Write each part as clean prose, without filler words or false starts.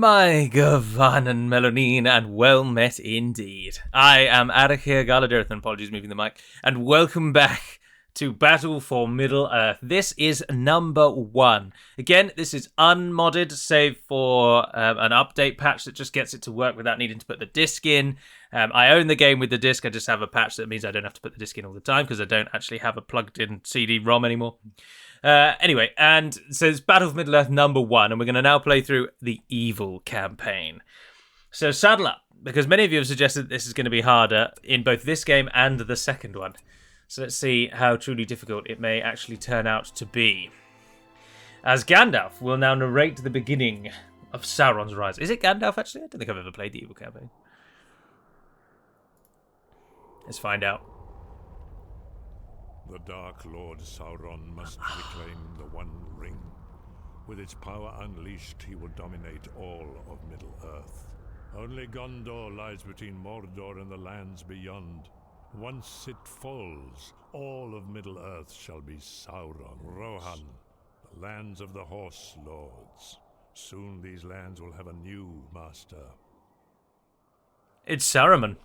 My Gavanan Melanine, and well met indeed. I am Arakir Galadirthan, apologies moving the mic, and welcome back to Battle for Middle-earth. This is number 1. Again, this is unmodded, save for an update patch that just gets it to work without needing to put the disc in. I own the game with the disc, I just have a patch that means I don't have to put the disc in all the time, because I don't actually have a plugged-in CD-ROM anymore. Anyway, and so it's Battle for Middle-earth number 1, and we're going to now play through the Evil campaign. So saddle up, because many of you have suggested that this is going to be harder in both this game and the second one. So let's see how truly difficult it may actually turn out to be. As Gandalf will now narrate the beginning of Sauron's rise. Is it Gandalf, actually? I don't think I've ever played the Evil campaign. Let's find out. The Dark Lord Sauron must reclaim the One Ring. With its power unleashed, he will dominate all of Middle-earth. Only Gondor lies between Mordor and the lands beyond. Once it falls, all of Middle-earth shall be Sauron. Rohan, the lands of the Horse Lords. Soon these lands will have a new master. It's Saruman.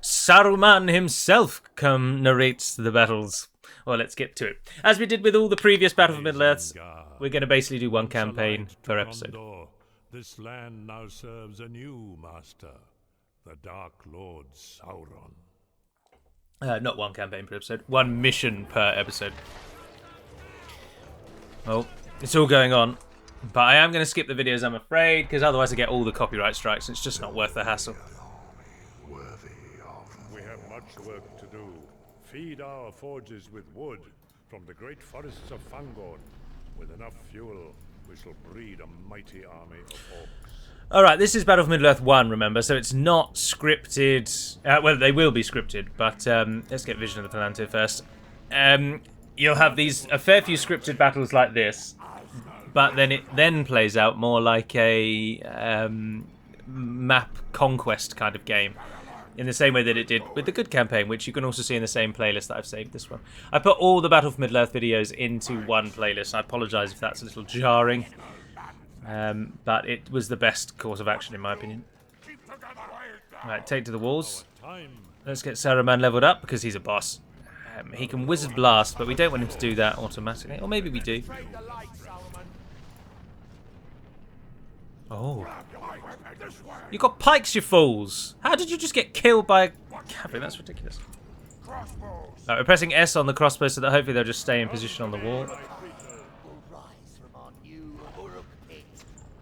Saruman himself narrates the battles. Well, let's get to it. As we did with all the previous Battle for Middle-earths, we're going to basically do one campaign per episode. Gondor, this land now serves a new master, the Dark Lord Sauron. Not one campaign per episode, one mission per episode. Well, it's all going on, but I am going to skip the videos, I'm afraid, because otherwise I get all the copyright strikes, and it's just not worth the hassle. We have much work to do. Feed our forges with wood from the great forests of Fangorn. With enough fuel, we shall breed a mighty army of orcs. Alright, this is Battle for Middle-earth 1, remember, so it's not scripted. Well, they will be scripted, but let's get Vision of the Palantir first. You'll have a fair few scripted battles like this, but then it then plays out more like a map conquest kind of game. In the same way that it did with the Good campaign, which you can also see in the same playlist that I've saved this one. I put all the Battle for Middle-earth videos into one playlist. I apologise if that's a little jarring. But it was the best course of action, in my opinion. Right, take to the walls. Let's get Saruman leveled up, because he's a boss. He can Wizard Blast, but we don't want him to do that automatically. Or maybe we do. Oh. You got pikes, you fools! How did you just get killed by a cavalry? That's ridiculous. Right, we're pressing S on the crossbow so that hopefully they'll just stay in position on the wall.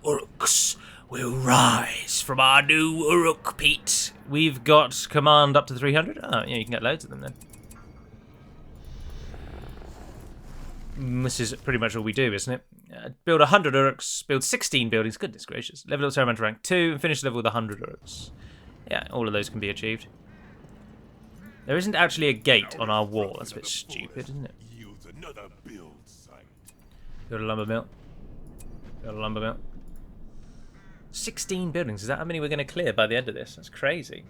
Uruks will rise from our new Uruk pit. We've got command up to 300. Oh, yeah, you can get loads of them then. This is pretty much all we do, isn't it? Build 100 Uruks, build 16 buildings. Goodness gracious. Level up Saruman to rank 2 and finish the level with 100 Uruks. Yeah, all of those can be achieved. There isn't actually a gate on our wall. That's a bit stupid, isn't it? Build a lumber mill. Build a lumber mill. 16 buildings. Is that how many we're going to clear by the end of this? That's crazy.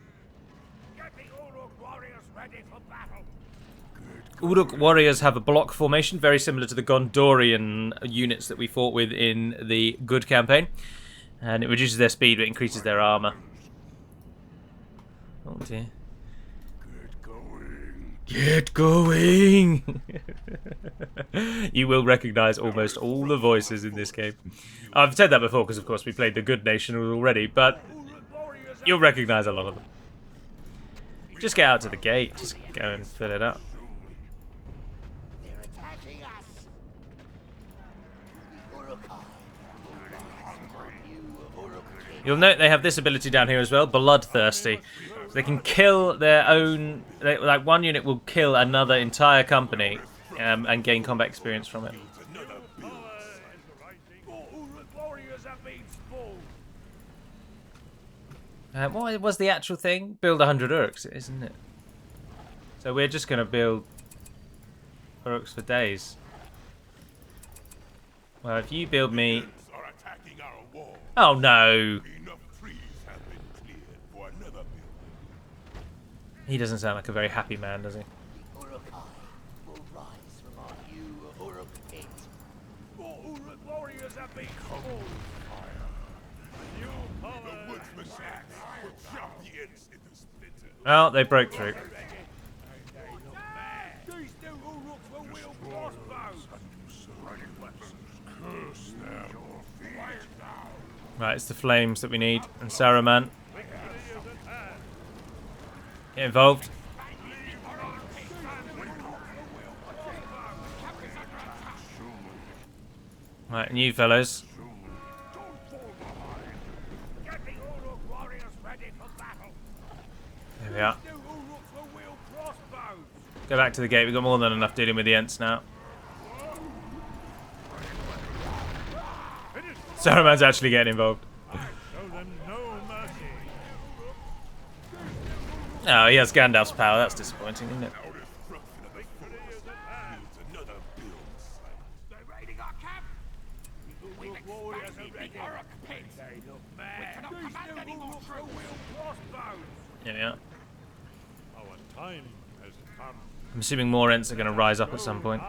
Uruk warriors have a block formation, very similar to the Gondorian units that we fought with in the Good campaign. And it reduces their speed, but increases their armor. Oh dear. Get going! You will recognise almost all the voices in this game. I've said that before because, of course, we played the Good Nation already, but you'll recognise a lot of them. Just get out to the gate. Just go and fill it up. You'll note they have this ability down here as well, Bloodthirsty. So they can kill their own... like, one unit will kill another entire company and gain combat experience from it. What was the actual thing? Build 100 Uruks, isn't it? So we're just going to build Uruks for days. Well, if you build me... Oh, no! He doesn't sound like a very happy man, does he? Oh, they broke through. Right, it's the flames that we need. And Saruman. Get involved. Right, and you fellows. There we are. Go back to the gate. We've got more than enough dealing with the Ents now. Saruman's actually getting involved. Oh, he has Gandalf's power. That's disappointing, isn't it? There we are. I'm assuming more Ents are going to rise up at some point.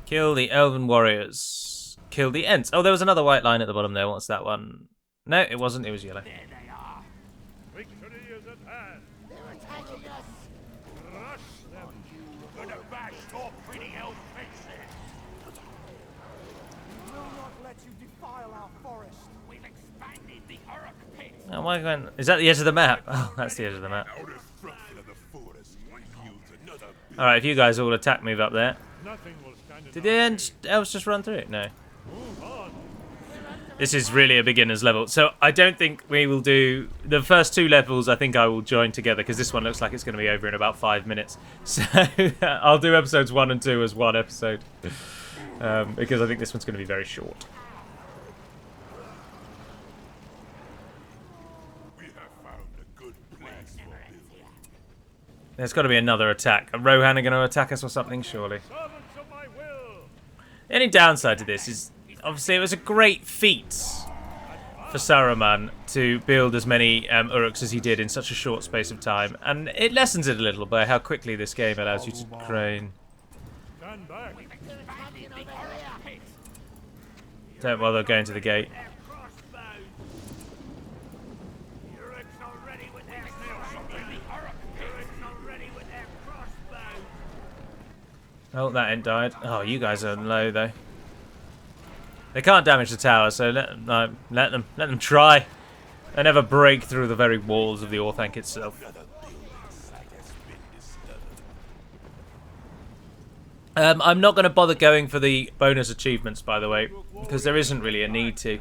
Kill the Elven Warriors. Kill the Ents. Oh, there was another white line at the bottom there. What's that one? No, it wasn't. It was yellow. There they are. Victory is at hand. They're attacking us. Rush them. You're gonna bash your pretty elf faces. We will not let you defile our forest. We've expanded the Uruk pit. Oh, why going? Is that the edge of the map? Oh, that's the edge of the map. All right, if you guys all attack, move up there. Did the elves just run through it? No. This is really a beginner's level. So I don't think we will do... The first 2 levels I think I will join together because this one looks like it's going to be over in about 5 minutes. So I'll do episodes 1 and 2 as one episode. Because I think this one's going to be very short. We have found a good place for building. There's got to be another attack. Are Rohan are going to attack us or something, surely. The only downside to this is, obviously, it was a great feat for Saruman to build as many Uruks as he did in such a short space of time. And it lessens it a little by how quickly this game allows you to train. Don't bother going to the gate. Oh, that Ent died. Oh, you guys are low though. They can't damage the tower, so let them try. They never break through the very walls of the Orthanc itself. I'm not going to bother going for the bonus achievements, by the way, because there isn't really a need to.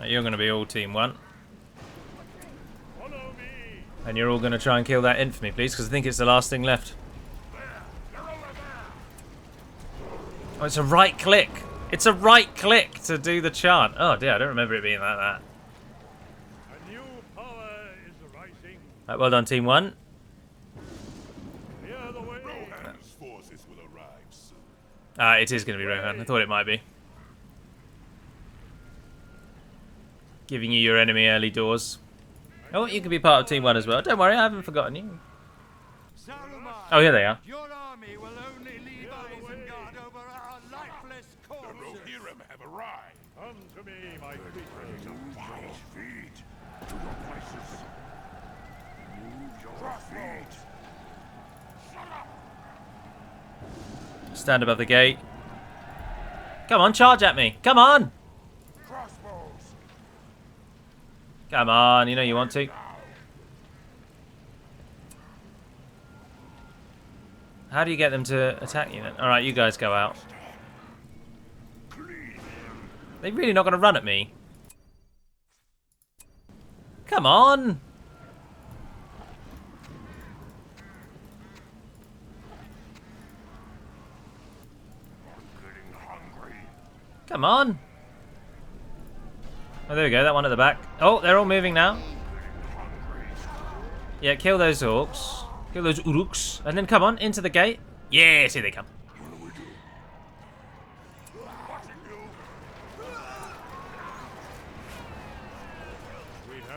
You're going to be all Team 1. And you're all going to try and kill that Ent for me, please, because I think it's the last thing left. Oh, it's a right click. It's a right click to do the chant. Oh dear, I don't remember it being like that. A new power is rising. Right, well done, Team 1. Clear the way. Rohan's forces will arrive soon. It is going to be Rohan. I thought it might be. Giving you your enemy early doors. Oh, you can be part of Team 1 as well. Don't worry, I haven't forgotten you. Oh, here they are. Your army will only leave Isengard over our lifeless corpses. The Rohirrim have arrived. Come to me, my creatures. Move feet to your places. Move your feet. Shut up. Stand above the gate. Come on, charge at me. Come on. Come on, you know you want to. How do you get them to attack you then? Alright, you guys go out. They're really not going to run at me. Come on. Come on. Oh, there we go, that one at the back. Oh, they're all moving now. Yeah, kill those orcs. Kill those uruks. And then come on, into the gate. Yes, here they come.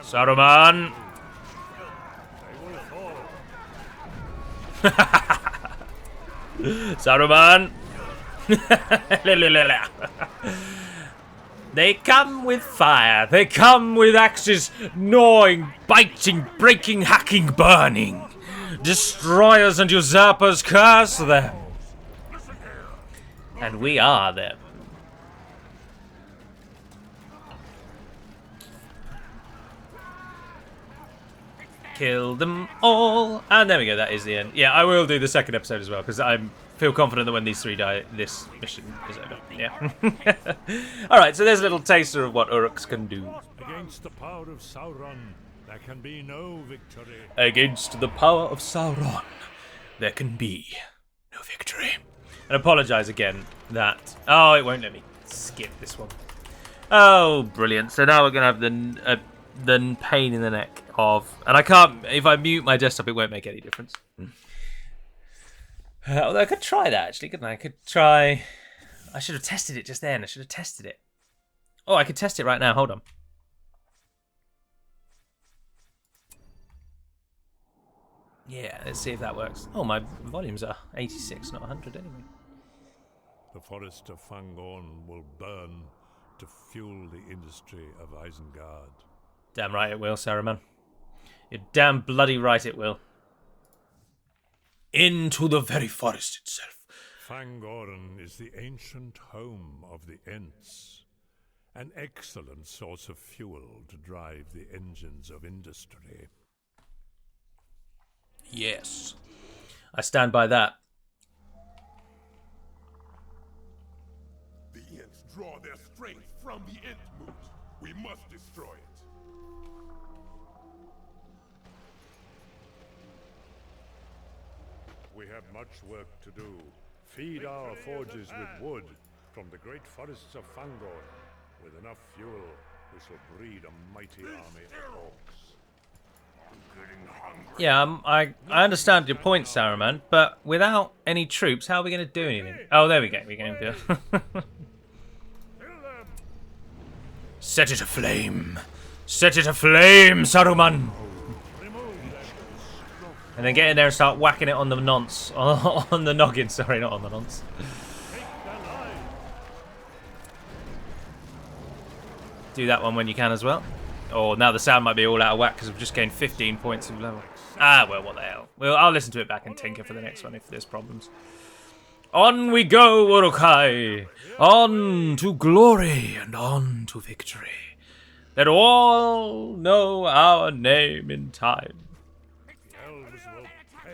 Saruman! Saruman! They come with fire. They come with axes, gnawing, biting, breaking, hacking, burning. Destroyers and usurpers curse them. And we are them. Kill them all. And there we go, that is the end. Yeah, I will do the second episode as well, because I feel confident that when these three die, this mission is over. Yeah. Alright, so there's a little taster of what Uruks can do. Against the power of Sauron, there can be no victory. Against the power of Sauron, there can be no victory. And apologise again that... Oh, it won't let me skip this one. Oh, brilliant. So now we're going to have the pain in the neck of... And I can't... If I mute my desktop, it won't make any difference. Although I could try that, actually, couldn't I? I could try... I should have tested it just then. I should have tested it. Oh, I could test it right now. Hold on. Yeah, let's see if that works. Oh, my volumes are 86, not 100 anyway. The forest of Fangorn will burn to fuel the industry of Isengard. Damn right it will, Saruman. You're damn bloody right it will. Into the very forest itself. Fangorn is the ancient home of the Ents, an excellent source of fuel to drive the engines of industry. Yes. I stand by that. The Ents draw their strength from the Entmoot. We must destroy it. We have much work to do. Feed our forges with wood from the great forests of Fangorn. With enough fuel, we shall breed a mighty army of orcs. Yeah, I understand your point, Saruman, but without any troops, how are we going to do anything? Oh, there we go. We're going to set it aflame. Set it aflame, Saruman. And then get in there and start whacking it on the nonce. On the noggin, sorry, not on the nonce. Do that one when you can as well. Oh, now the sound might be all out of whack because we've just gained 15 points of level. Ah, well, what the hell. Well, I'll listen to it back and tinker for the next one if there's problems. On we go, Uruk-hai. On to glory and on to victory. Let all know our name in time.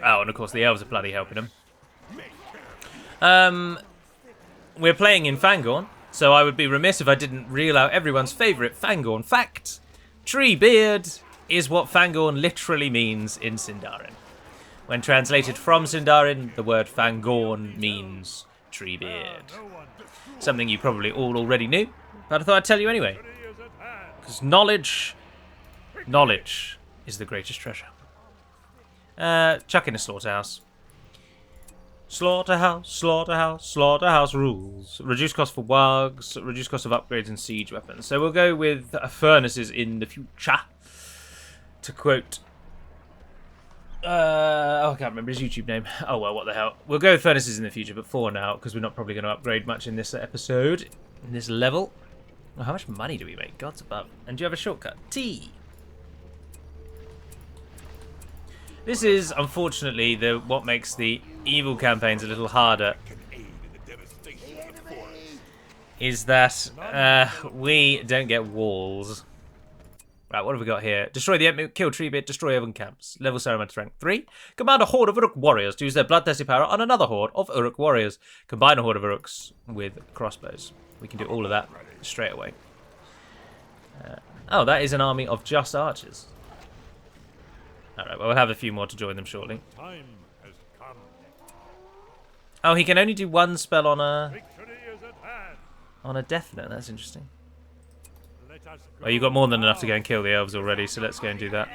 Oh, and of course the elves are bloody helping them. We're playing in Fangorn, so I would be remiss if I didn't reel out everyone's favourite Fangorn fact. Treebeard is what Fangorn literally means in Sindarin. When translated from Sindarin, the word Fangorn means Treebeard. Something you probably all already knew, but I thought I'd tell you anyway. Because knowledge is the greatest treasure. Chuck in a slaughterhouse. Slaughterhouse, slaughterhouse, slaughterhouse rules. Reduce cost for wargs, reduce cost of upgrades and siege weapons. So we'll go with furnaces in the future. To quote... I can't remember his YouTube name. Oh well, what the hell. We'll go with furnaces in the future, but for now, because we're not probably going to upgrade much in this episode, in this level. Well, how much money do we make? God's above. And do you have a shortcut? T. This is, unfortunately, what makes the evil campaigns a little harder. Is that we don't get walls. Right, what have we got here? Destroy the Entmoot, kill Treebeard, destroy Elven camps. Level Saruman to rank 3. Command a horde of Uruk warriors to use their bloodthirsty power on another horde of Uruk warriors. Combine a horde of Uruks with crossbows. We can do all of that straight away. Oh, that is an army of just archers. Alright, well, we'll have a few more to join them shortly. Time has come. Oh, he can only do one spell on a Victory is at hand. on a definite. That's interesting. Let us go. Well, you've got more than enough to go and kill the elves already, so let's go and do that.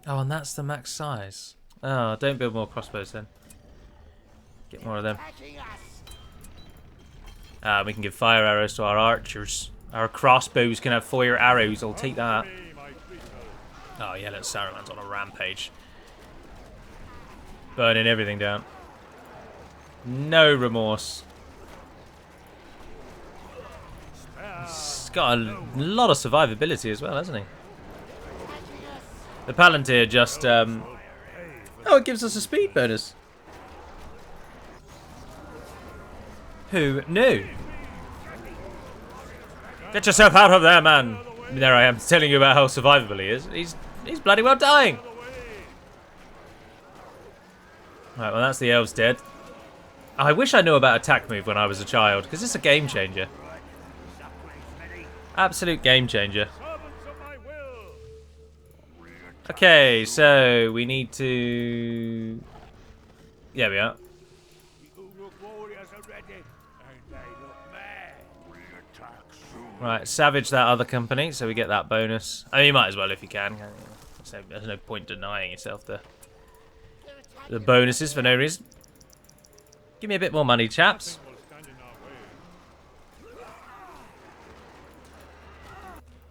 Oh, and that's the max size. Oh, don't build more crossbows then. Get more of them. We can give fire arrows to our archers. Our crossbows can have fire arrows. I'll take that. Oh yeah, look, Saruman's on a rampage. Burning everything down. No remorse. He's got a lot of survivability as well, hasn't he? The Palantir just... Oh, it gives us a speed bonus. Who knew? Get yourself out of there, man. There I am, telling you about how survivable he is. He's bloody well dying. Right, well that's the elves dead. I wish I knew about attack move when I was a child, because it's a game changer. Absolute game changer. Okay, so we need to... Yeah, we are. Right, savage that other company, so we get that bonus. I mean, you might as well if you can. There's no point denying yourself the bonuses for no reason. Give me a bit more money, chaps.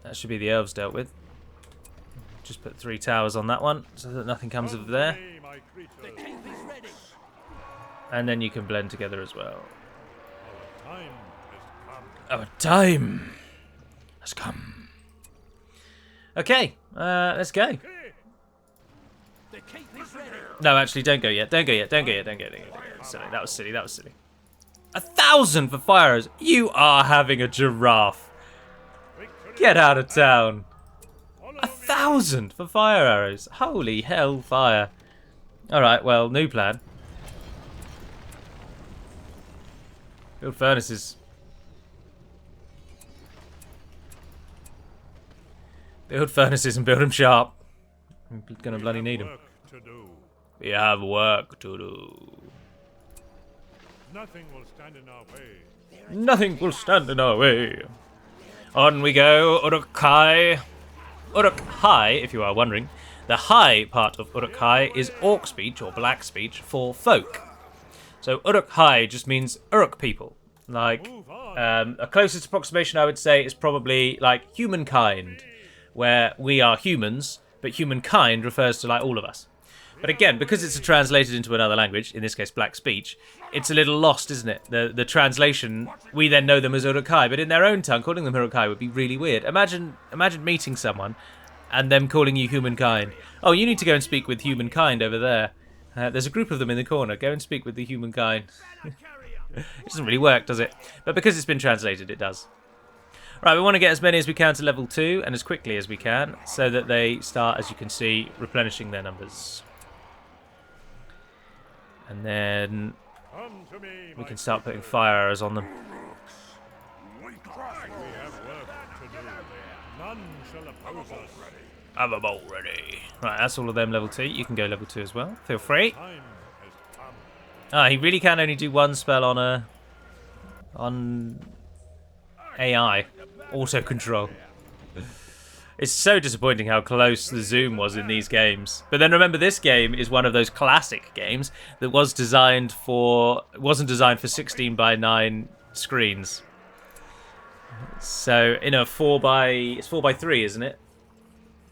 That should be the elves dealt with. Just put 3 towers on that one, so that nothing comes of there. And then you can blend together as well. Our time has come. Okay, let's go. No, actually, don't go yet. Don't go yet. Don't go yet. Don't go yet. Don't go yet. Silly. That was silly. That was silly. 1,000 for fire arrows. You are having a giraffe. Get out of town. 1,000 for fire arrows. Holy hell, fire. All right. Well, new plan. Build furnaces. Build furnaces and build them sharp. I'm gonna bloody need them. We have work to do. Nothing will stand in our way. Nothing will stand in our way. On we go, Uruk-hai. Uruk-hai, if you are wondering. The high part of Uruk-hai is Orc speech, or black speech, for folk. So Uruk-hai just means Uruk people. Like, a closest approximation I would say is probably like humankind, where we are humans, but humankind refers to like all of us. But again, because it's translated into another language, in this case black speech, it's a little lost, isn't it? The translation, we then know them as Uruk-hai, but in their own tongue, calling them Uruk-hai would be really weird. Imagine meeting someone and them calling you humankind. Oh, you need to go and speak with humankind over there. There's a group of them in the corner. Go and speak with the humankind. It doesn't really work, does it? But because it's been translated, it does. Right, we want to get as many as we can to level 2 and as quickly as we can, so that they start, as you can see, replenishing their numbers. And then we can start putting fire arrows on them. Have a bolt ready. Right, that's all of them level 2. You can go level 2 as well. Feel free. Ah, he really can only do one spell on AI. Auto control. It's so disappointing how close the zoom was in these games. But then remember, this game is one of those classic games that wasn't designed for 16:9 screens. So in a 4:3, isn't it?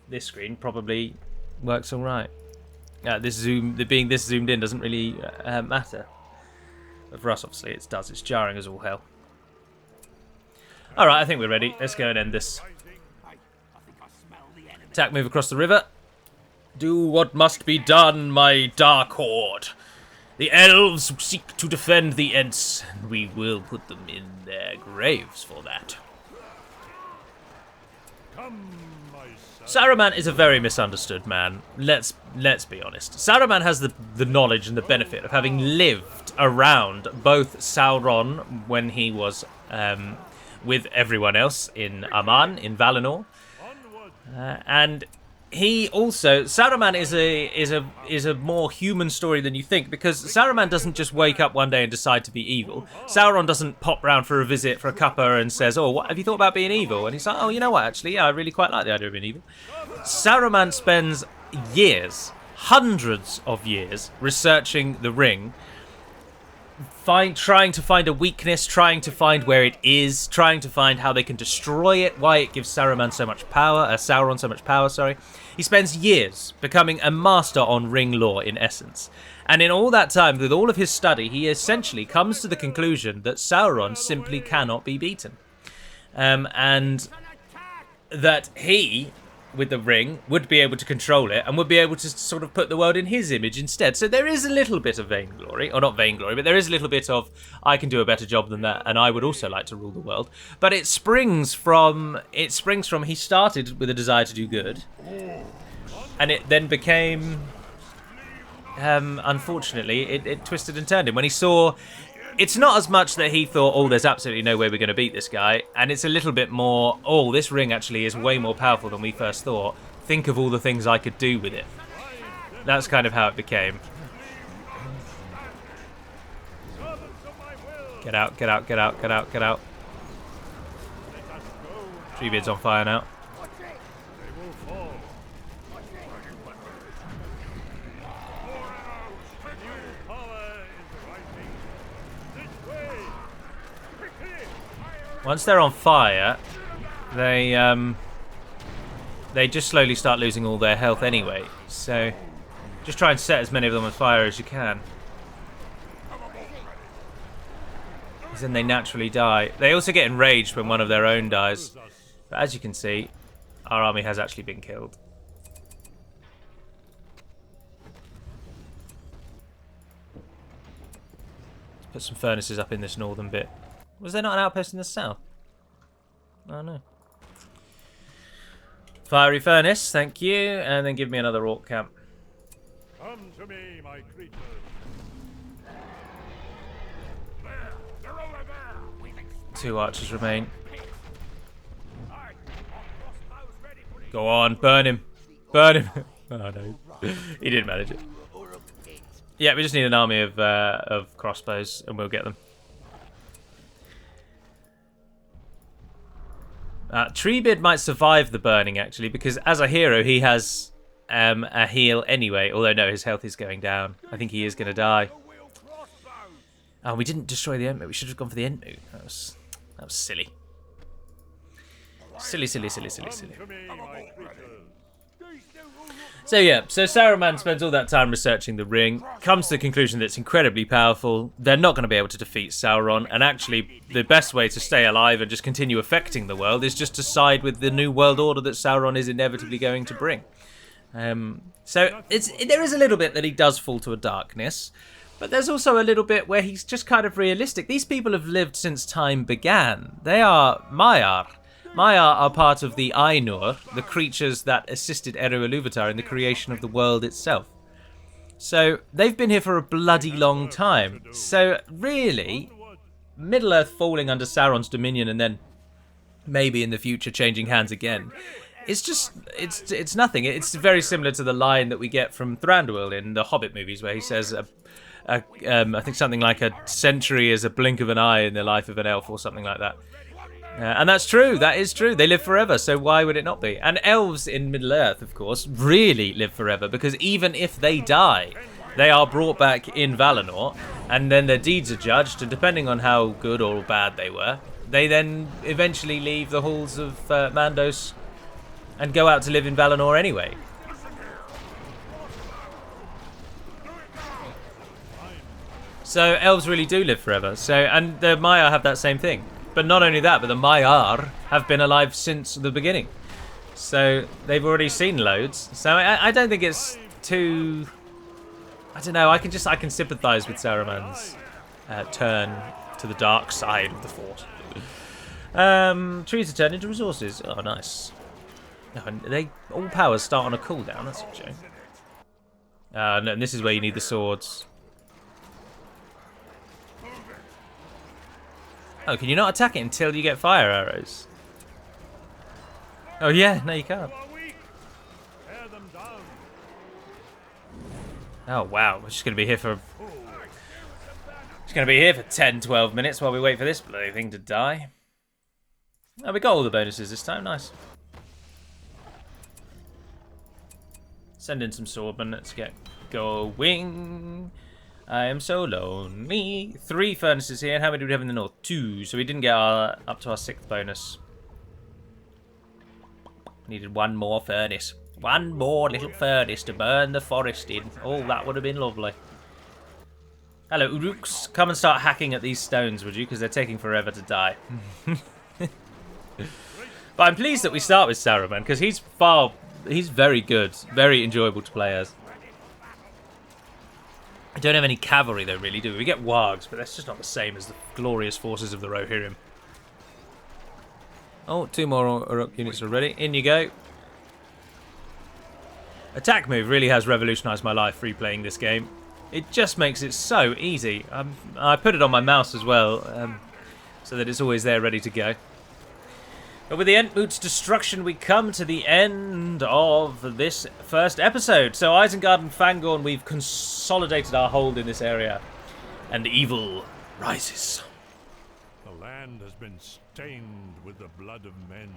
This screen probably works all right. Being this zoomed in doesn't really matter. But for us, obviously, it does. It's jarring as all hell. All right, I think we're ready. Let's go and end this. Attack move across the river. Do what must be done, my dark horde. The elves seek to defend the Ents, and we will put them in their graves for that. Saruman is a very misunderstood man. Let's be honest. Saruman has the knowledge and the benefit of having lived around both Sauron when he was with everyone else in Aman, in Valinor. And he also, Saruman is a more human story than you think, because Saruman doesn't just wake up one day and decide to be evil. Sauron doesn't pop round for a visit for a cuppa and says, "Oh, what have you thought about being evil?" And he's like, "Oh, you know what? Actually, yeah, I really quite like the idea of being evil." Saruman spends years, hundreds of years, researching the ring, trying to find a weakness, trying to find where it is, trying to find how they can destroy it, why it gives Sauron so much power, sorry. He spends years becoming a master on ring lore, in essence. And in all that time, with all of his study, he essentially comes to the conclusion that Sauron simply cannot be beaten. And that he, with the ring, would be able to control it and would be able to sort of put the world in his image instead. So there is a little bit of vainglory, or not vainglory, but there is a little bit of, I can do a better job than that, and I would also like to rule the world. But it springs from he started with a desire to do good, and it then became, unfortunately, it twisted and turned him. When he saw, it's not as much that he thought, oh, there's absolutely no way we're going to beat this guy, and it's a little bit more, oh, this ring actually is way more powerful than we first thought. Think of all the things I could do with it. That's kind of how it became. Get out, get out, get out, get out, get out. Treebeard's on fire now. Once they're on fire, they just slowly start losing all their health anyway. So just try and set as many of them on fire as you can. Because then they naturally die. They also get enraged when one of their own dies. But as you can see, our army has actually been killed. Let's put some furnaces up in this northern bit. Was there not an outpost in the south? Oh no. Fiery furnace, thank you, and then give me another orc camp. Come to me, my creatures. Two archers remain. Go on, burn him. Burn him. Oh no. He didn't manage it. Yeah, we just need an army of crossbows and we'll get them. Treebeard might survive the burning, actually, because as a hero, he has a heal anyway. Although, no, his health is going down. I think he is going to die. Oh, we didn't destroy the Entmoot. We should have gone for the Entmoot. That was silly. Silly, silly, silly, silly, silly. So yeah, so Saruman spends all that time researching the ring, comes to the conclusion that it's incredibly powerful, they're not going to be able to defeat Sauron, and actually the best way to stay alive and just continue affecting the world is just to side with the new world order that Sauron is inevitably going to bring. So there is a little bit that he does fall to a darkness, but there's also a little bit where he's just kind of realistic. These people have lived since time began. They are Maiar. Maiar are part of the Ainur, the creatures that assisted Eru Ilúvatar in the creation of the world itself. So they've been here for a bloody long time. So really, Middle-earth falling under Sauron's dominion and then maybe in the future changing hands again, it's just, it's nothing. It's very similar to the line that we get from Thranduil in the Hobbit movies where he says, I think something like a century is a blink of an eye in the life of an elf or something like that. And that's true, that is true. They live forever, so why would it not be? And elves in Middle-earth, of course, really live forever, because even if they die, they are brought back in Valinor, and then their deeds are judged, and depending on how good or bad they were, they then eventually leave the halls of Mandos and go out to live in Valinor anyway. So elves really do live forever. So, and the Maiar have that same thing. But not only that, but the Maiar have been alive since the beginning. So they've already seen loads. So I don't think it's too... I don't know, I can sympathise with Saruman's turn to the dark side of the Force. Trees are turned into resources. Oh, nice. Oh, all powers start on a cooldown, that's a joke. No, and this is where you need the swords. Oh, can you not attack it until you get fire arrows? Oh yeah, no you can't. Oh wow, we're just going to be here for... Just going to be here for 10, 12 minutes while we wait for this bloody thing to die. Oh, we got all the bonuses this time, nice. Send in some swordmen, let's get going. I am so lonely. 3 furnaces here. How many do we have in the north? 2. So we didn't get up to our 6th bonus. Needed 1 more furnace. 1 more little furnace to burn the forest in. Oh, that would have been lovely. Hello, Uruks. Come and start hacking at these stones, would you? Because they're taking forever to die. But I'm pleased that we start with Saruman, because he's very good. Very enjoyable to play as. We don't have any cavalry, though, really, do we? We get wargs, but that's just not the same as the glorious forces of the Rohirrim. Oh, 2 more Uruk units already. In you go. Attack move really has revolutionised my life replaying this game. It just makes it so easy. I put it on my mouse as well, so that it's always there ready to go. But with the Entmoot's destruction, we come to the end of this first episode. So Isengard and Fangorn, we've consolidated our hold in this area. And evil rises. The land has been stained with the blood of men.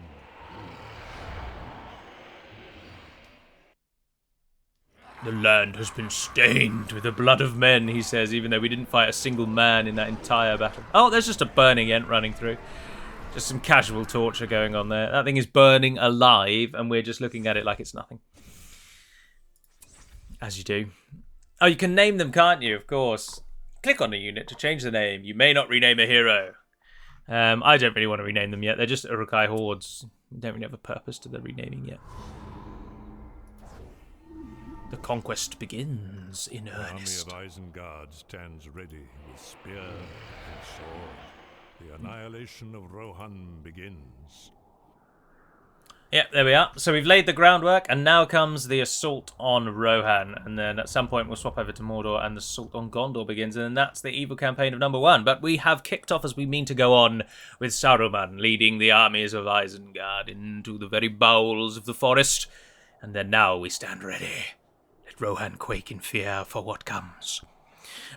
The land has been stained with the blood of men, he says, even though we didn't fight a single man in that entire battle. Oh, there's just a burning Ent running through. Just some casual torture going on there. That thing is burning alive, and we're just looking at it like it's nothing. As you do. Oh, you can name them, can't you? Of course. Click on a unit to change the name. You may not rename a hero. I don't really want to rename them yet. They're just Uruk-hai hordes. We don't really have a purpose to the renaming yet. The conquest begins in earnest. The army of Isengard stands ready with spear and sword. The annihilation of Rohan begins. Yep, there we are. So we've laid the groundwork, and now comes the assault on Rohan. And then at some point we'll swap over to Mordor, and the assault on Gondor begins. And then that's the evil campaign of number 1. But we have kicked off as we mean to go on with Saruman leading the armies of Isengard into the very bowels of the forest. And then now we stand ready. Let Rohan quake in fear for what comes.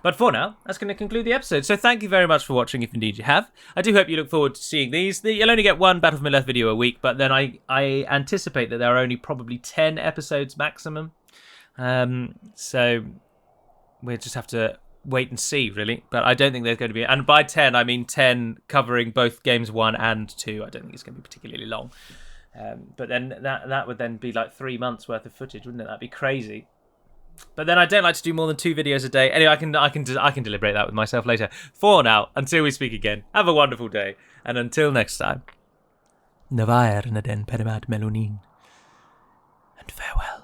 But for now, that's going to conclude the episode. So thank you very much for watching, if indeed you have. I do hope you look forward to seeing these. You'll only get 1 Battle for Middle-earth video a week, but then I anticipate that there are only probably 10 episodes maximum. So we'll just have to wait and see, really. But I don't think there's going to be... And by 10, I mean 10 covering both games 1 and 2. I don't think it's going to be particularly long. But then that would then be like 3 months worth of footage, wouldn't it? That'd be crazy. But then I don't like to do more than 2 videos a day. Anyway, I can deliberate that with myself later. For now, until we speak again, have a wonderful day. And until next time, Navair na den perimat melonin. And farewell.